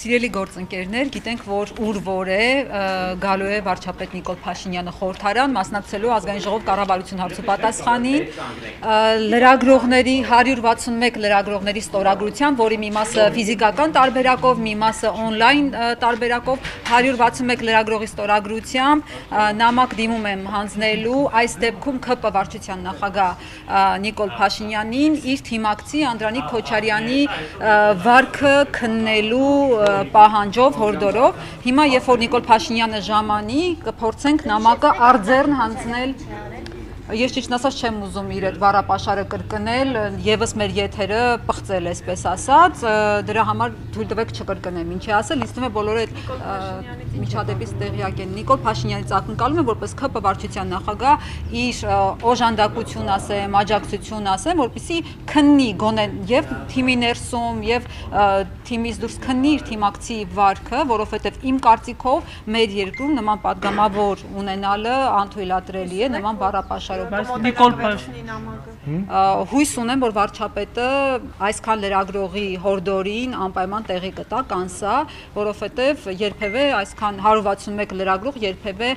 Սիրելի գործընկերներ, գիտենք, որ ուր որ է գալու է վարչապետ Նիկոլ Փաշինյանը խորհրդարան, մասնակցելու ազգային ժողով կառավարություն հարցու պատասխանին, լրագրողների 161 լրագրողների ստորագրությամբ, որի մի մասը ֆիզիկական տարբերակով, մի մասը on-line տարբերակով, 161 լրագրողի ստորագրությամբ նամակ դիմում եմ հանձնելու այս դեպքում ՔՊ վարչության նախագահ Նիկոլ Փաշինյանին իր թիմակցի Անդրանիկ Քոչարյանի վարքը քննելու պահանջով, հորդորով, հիմա երբ որ Նիկոլ Փաշինյանը ժամանի, կփորձենք նամակը արձեռն հանձնել, ես ճիշտ ասած չեմ ուզում իր այդ բառապաշարը կրկնել, եւս մեր եթերը պղծել այսպես ասած, դրա համար թույլ տվեք չկրկնեմ, ինչի ասել, ինձ թվում է բոլորը այդ միջադեպից տեղյակ են։ Նիկոլ Փաշինյանից ակնկալում եմ, որպես ՔՊ վարչության նախագահ իր օժանդակություն ասեմ, աջակցություն ասեմ, որպեսզի քննի գոնե եւ թիմի ներսում եւ թիմից դուրս քննի իր թիմակցի վարքը, որովհետեւ իմ կարծիքով մեր երկրում նման падգամավոր ունենալը անթույլատրելի է, նման բառապաշար Հույս ունեմ, որ վարչապետը այսքան լրագրողի հորդորին անպայման տեղի կտա, կանսա, որովհետև երբևէ այսքան 161 լրագրող երբևէ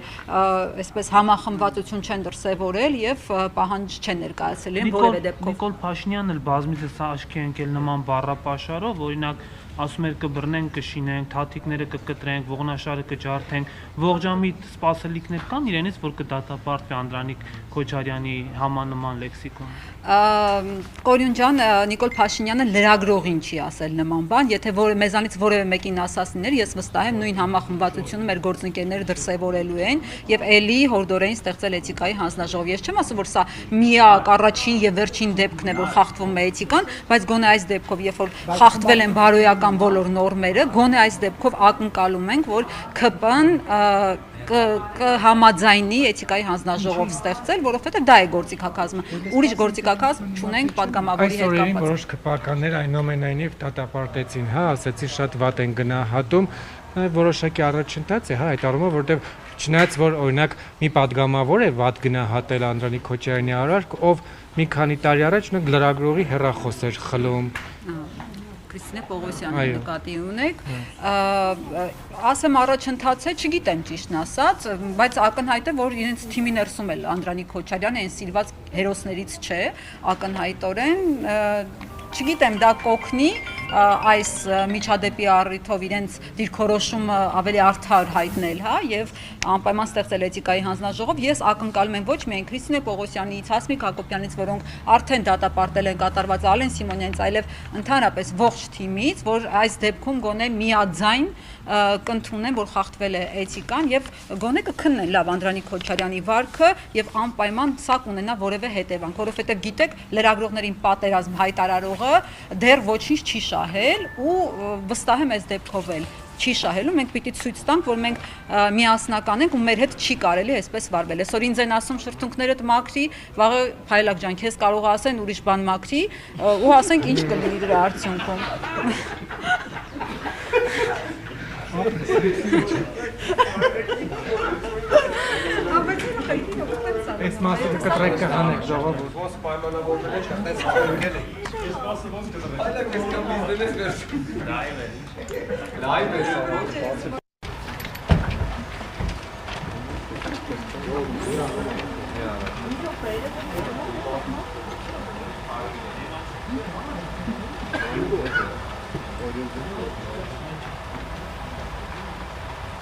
այսպես համախմբվածություն չեն դրսևորել եւ պահանջ չեն ներկայացրել որևէ դեպքով։ Նիկոլ Փաշինյանն էլ բազմիցս աչքի է ընկել նման բառապաշարով, օրինակ ասում էր կբռնենք, կշինենք, թաթիկները կկտրենք, ողնաշարը կջարդենք, ողջամիտ սպասելիքներ կան իրենից, որ կդատապարտվի Անդրանիկ Քոչարյանի համանման լեքսիկոն։ Կորյուն ջան, Նիկոլ Փաշինյանը լրագրողին չի ասել նման բան, եթե մեզանից որևէ մեկին ասասներ, ես վստահ եմ նույն համախմբվածությունը մեր գործընկերները դրսևորելու են եւ ելի հորդորային ստեղծել էթիկայի հանձնաժողով։ Ես չեմ ասում, որ սա միակ առաջին եւ վերջին դեպքն է, որ խախտվում է էթիկան, բայց գոնե այս դեպքով, երբ որ խախտվել են բարոյական բոլոր նորմերը, գոնե այս դեպքով ակնկալում ենք, որ ՔՊ-ն կհամաձայնի էթիկայի հանձնաժողով ստեղծել, որովհետև դա է գործիքակազմը։ Ուրիշ գործիքակազմ չունենք падգամավորի հետ կապված։ Այսօրին որոշ ԿՊ-ականներ այնուամենայնիվ դատապարտեցին, ասեցի շատ վատ են գնահատում, որոշակի առաջընթաց է, այդ առումով, որտեղ չնայած որ օրինակ մի падգամավոր է վատ գնահատել Անդրանիկ Քոչարյանի արարք, ով մի քանի տարի առաջ լրագրողի հեռախոս էր խլում։ Քրիստինե Պողոսյանի նկատի ունեք, ասեմ առաջընթաց է, չգիտեմ ճիշտն ասած, բայց ակնհայտ է, որ իրենց թիմի ներսում էլ Անդրանիկ Քոչարյանը այն սիրված հերոսներից չէ, ակնհայտորեն, չգիտեմ դա կօգնի այս միջադեպի առիթով իրենց դիրքորոշումը ավելի արդար հայտնել, հա, եւ անպայման ստեղծել էթիկայի հանձնաժողով։ Ես ակնկալում եմ ոչ միայն Քրիստինե Պողոսյանից, Հասմիկ Հակոբյանից, որոնք արդեն դատապարտել են կատարված, Ալեն Սիմոնյանից, այլև ընդհանրապես ողջ թիմից, որ այս դեպքում գոնե միաձայն կընդունեն, որ խախտվել է էթիկան եւ գոնե կքննեն լավ Անդրանիկ Քոչարյանի վարքը եւ անպայման սա կունենա որևէ հետևանք, որովհետեւ գիտեք լրագրողներին պատերազմ հայտարարողը դեռ ոչինչ չի շահել ու վստահ եմ այս դեպքով էլ չի շահելու, մենք պիտի ցույց տանք, որ մենք միասնական ենք ու մեր հետ չի կարելի այսպես վարվել։ Այսօր ինձ են ասում շրթունքներդ մաքրի, վաղը Փայլակ ջան, քեզ կարող ասեն ուրիշ բան մաքրի ու ասենք ինչ կլինի դրա արդյունքում։ Այս մասը կտրեք կհանեք ժողովուրդ։ Ոնց պայմանավորվել է, չտես անգել է։ Այլակ ես կամ բիզնես վերջ։ Լայվ է։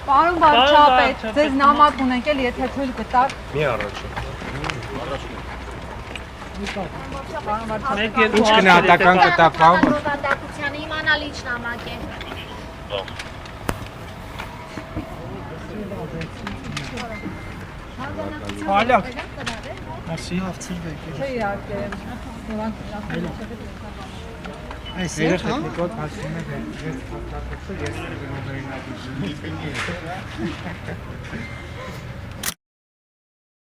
Պարոն վարչապետ, ձեզ նամակ ունենք էլ, եթե թույլ կտաք։ Մի առաջ։ Ինչ գնահատական կտակ, պարոն։ Ռոդատակությանը իմանալ ինչ նամակ է։ Փայլակ։ Merci, հավցրվեք։ Չէ, իհարկե։ Այս է, հա։ Նիկոլ Փաշինյանը ես հաղթակցել, ես